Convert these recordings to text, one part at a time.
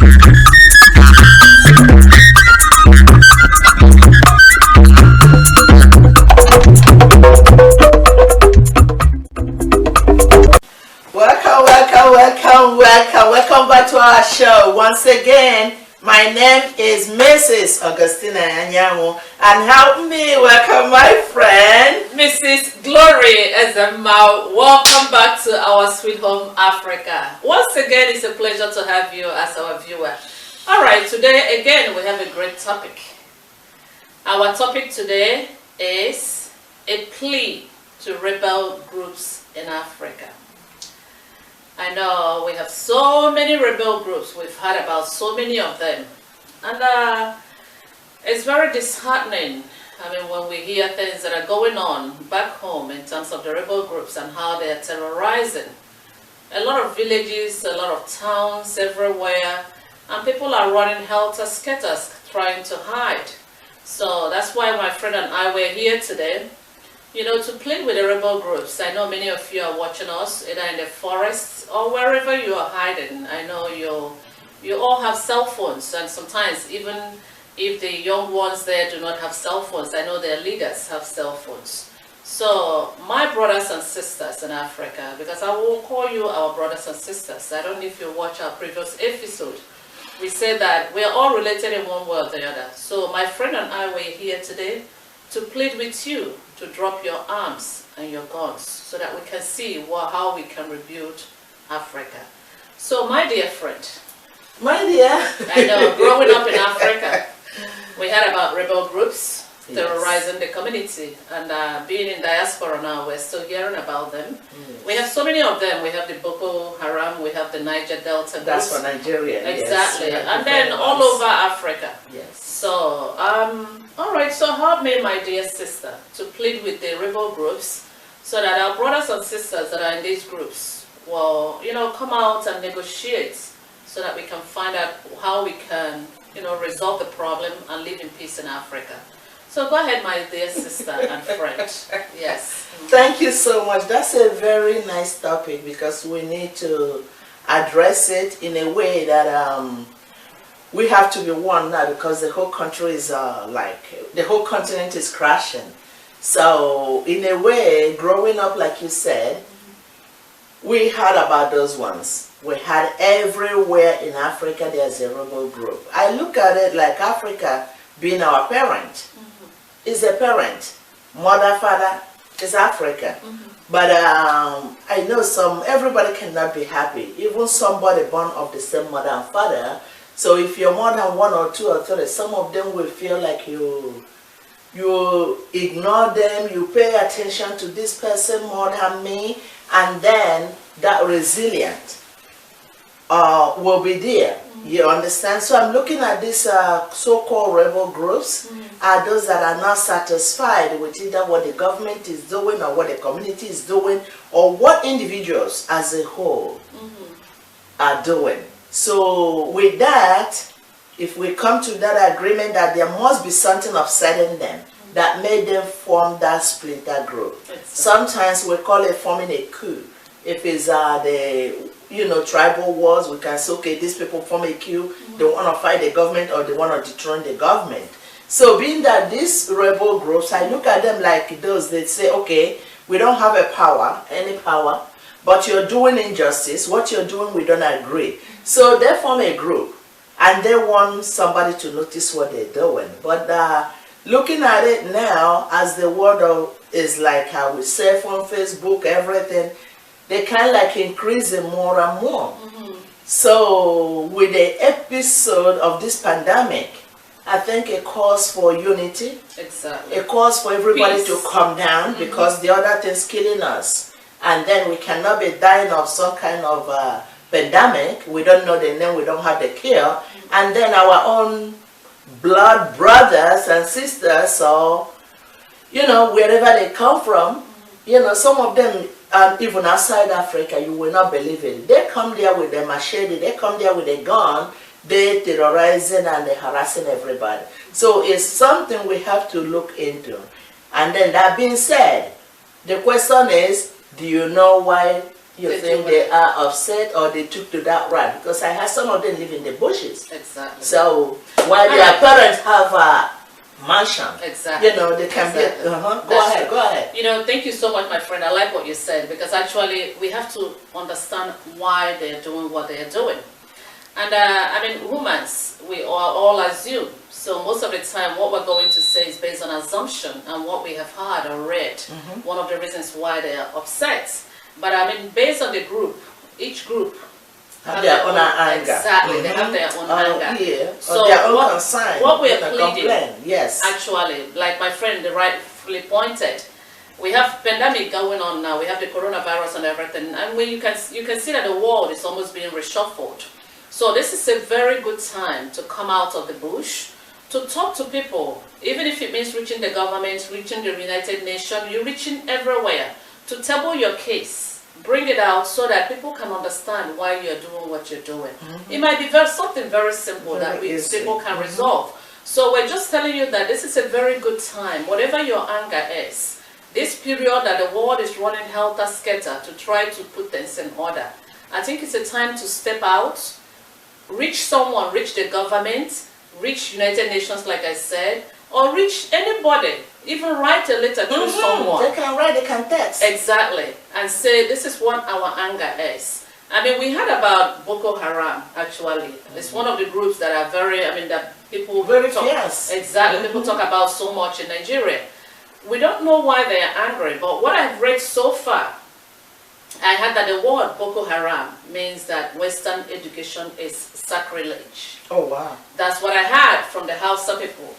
Welcome back to our show. Once again, my name is Mrs. Augustina Anyanwu, and help me welcome my friend, Mrs. Glorynezemma. Welcome back to our sweet home, Africa. Once again, it's a pleasure to have you as our viewer. All right, today again, we have a great topic. Our topic today is a plea to rebel groups in Africa. I know we have so many rebel groups. We've heard about so many of them. And it's very disheartening. I mean, when we hear things that are going on back home in terms of the rebel groups and how they are terrorizing a lot of villages, a lot of towns everywhere, and people are running helter-skelter trying to hide. So that's why my friend and I were here today, you know, to plead with the rebel groups. I know many of you are watching us either in the forests or wherever you are hiding. I know you all have cell phones, and sometimes even if the young ones there do not have cell phones, I know their leaders have cell phones. So my brothers and sisters in Africa, because I will call you our brothers and sisters. I don't know if you watch our previous episode. We said that we are all related in one way or the other. So my friend and I were here today to plead with you to drop your arms and your guns so that we can see how we can rebuild Africa. So my dear friend, my dear, I know, growing up in Africa, we heard about rebel groups terrorizing the community, and being in diaspora now, we're still hearing about them. Yes. We have so many of them. We have the Boko Haram, we have the Niger Delta. That's for Nigeria. Exactly. Yes. And then all over Africa. Yes. So, all right, so help me, my dear sister, to plead with the rebel groups so that our brothers and sisters that are in these groups will, you know, come out and negotiate so that we can find out how we can, you know, resolve the problem and live in peace in Africa. So go ahead, my dear sister and friend. Yes. Thank you so much. That's a very nice topic because we need to address it in a way that we have to be one now, because the whole country is the whole continent is crashing. So in a way, growing up, like you said, we heard about those ones. We had everywhere in Africa there's a rebel group. I look at it like Africa being our parent. Is a parent. Mother, father is Africa. But I know everybody cannot be happy. Even somebody born of the same mother and father. So if you're more than one or two or three, some of them will feel like you ignore them, you pay attention to this person more than me, and then that resilience will be there. You understand? So I'm looking at these so-called rebel groups are those that are not satisfied with either what the government is doing or what the community is doing or what individuals as a whole are doing. So with that, if we come to that agreement that there must be something upsetting them that made them form that splinter group. Sometimes we call it forming a coup. If it's the tribal wars, we can say, okay, these people form a coup, they want to fight the government or they want to dethrone the government. So being that these rebel groups, I look at them like those, they say, okay, we don't have any power, but you're doing injustice, what you're doing, we don't agree. So they form a group, and they want somebody to notice what they're doing. But looking at it now, as the world is like how we say on Facebook, everything, they kind of like increasing more and more. So with the episode of this pandemic, I think it calls for unity. Exactly. It calls for everybody to come down because the other thing's killing us. And then we cannot be dying of some kind of pandemic. We don't know the name, we don't have the cure. And then our own blood brothers and sisters, or, you know, wherever they come from, you know, some of them, even outside Africa, you will not believe it. They come there with a machete, they come there with a gun, they're terrorizing and they're harassing everybody. So it's something we have to look into. And then that being said, the question is, do you know why You think they are upset or they took to that route? Because I had some of them live in the bushes. Exactly. So while their parents have a mansion, exactly, you know, they can be. Go ahead. You know, thank you so much, my friend. I like what you said, because actually we have to understand why they're doing what they're doing. And I mean, humans, we all assume. So most of the time, what we're going to say is based on assumption and what we have heard or read. One of the reasons why they are upset. But I mean, based on the group, each group have their own anger. Exactly, they have their own anger. Yeah. So their own concern. What we are pleading, yes, actually, like my friend rightfully pointed, we have pandemic going on now. We have the coronavirus and everything, and when you can see that the world is almost being reshuffled. So this is a very good time to come out of the bush, to talk to people, even if it means reaching the government, reaching the United Nations, you're reaching everywhere, to table your case, bring it out so that people can understand why you're doing what you're doing. It might be something very simple that people can resolve. So we're just telling you that this is a very good time, whatever your anger is, this period that the world is running helter-skelter to try to put things in order. I think it's a time to step out, reach someone, reach the government, reach United Nations, like I said, or reach anybody, even write a letter to someone. They can write, they can text. Exactly, and say, this is what our anger is. I mean, we heard about Boko Haram, actually. It's one of the groups that are very, I mean, that people very talk, fierce. Exactly, people talk about so much in Nigeria. We don't know why they are angry, but what I've read so far, I heard that the word Boko Haram means that Western education is sacrilege. Oh, wow. That's what I heard from the Hausa people.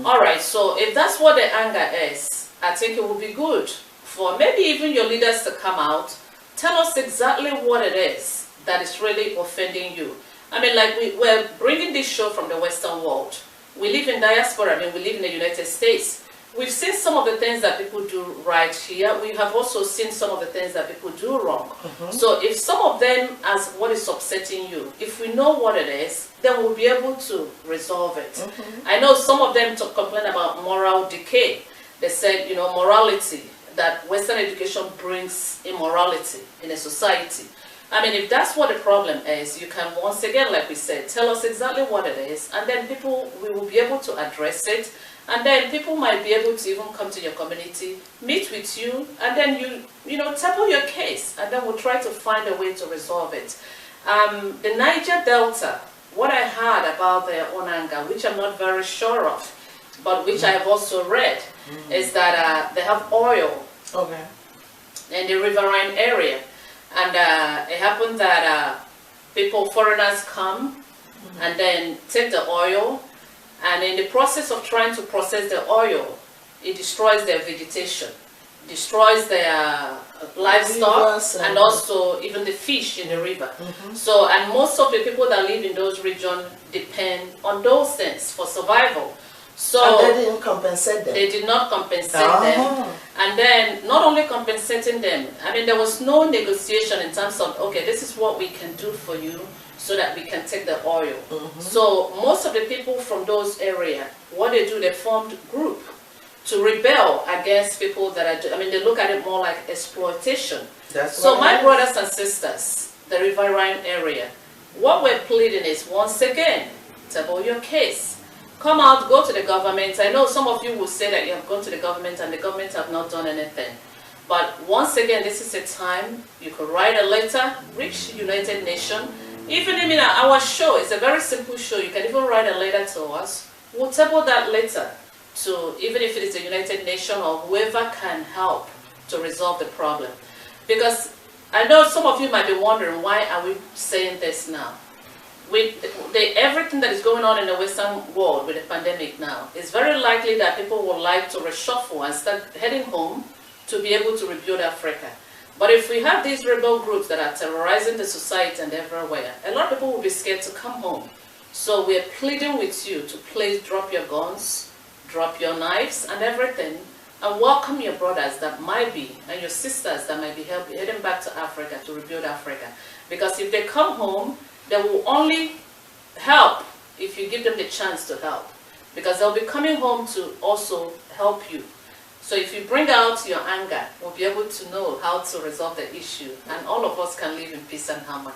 All right, so if that's what the anger is, I think it would be good for maybe even your leaders to come out, tell us exactly what it is that is really offending you. I mean, like we're bringing this show from the Western world. We live in diaspora, I mean, we live in the United States. We've seen some of the things that people do right here. We have also seen some of the things that people do wrong. So if some of them as what is upsetting you, if we know what it is, then we'll be able to resolve it. I know some of them complain about moral decay. They said, you know, morality, that Western education brings immorality in a society. I mean, if that's what the problem is, you can once again, like we said, tell us exactly what it is, and then we will be able to address it. And then people might be able to even come to your community, meet with you, and then you know, table your case, and then we'll try to find a way to resolve it. The Niger Delta, what I heard about their own anger, which I'm not very sure of, but which I have also read, is that they have oil in the riverine area. And it happened that foreigners come and then take the oil, and in the process of trying to process the oil, it destroys their vegetation, destroys their livestock, and also even the fish in the river. So, and most of the people that live in those regions depend on those things for survival. So and they didn't compensate them. They did not compensate them. And then, not only compensating them, I mean, there was no negotiation in terms of, okay, this is what we can do for you so that we can take the oil. So most of the people from those areas, what they do, they formed group to rebel against people that are, I mean, they look at it more like exploitation. So my brothers and sisters, the riverine area, what we're pleading is, once again, table your case. Come out, go to the government. I know some of you will say that you have gone to the government and the government have not done anything. But once again, this is a time you could write a letter, reach the United Nations. Even in our show, it's a very simple show. You can even write a letter to us. We'll table that letter to, even if it is the United Nations or whoever can help to resolve the problem. Because I know some of you might be wondering, why are we saying this now? With everything that is going on in the Western world with the pandemic now, it's very likely that people would like to reshuffle and start heading home to be able to rebuild Africa. But if we have these rebel groups that are terrorizing the society and everywhere, a lot of people will be scared to come home. So we're pleading with you to please drop your guns, drop your knives and everything, and welcome your brothers that might be, and your sisters that might be heading back to Africa to rebuild Africa. Because if they come home, they will only help if you give them the chance to help, because they'll be coming home to also help you. So if you bring out your anger, we'll be able to know how to resolve the issue, and all of us can live in peace and harmony.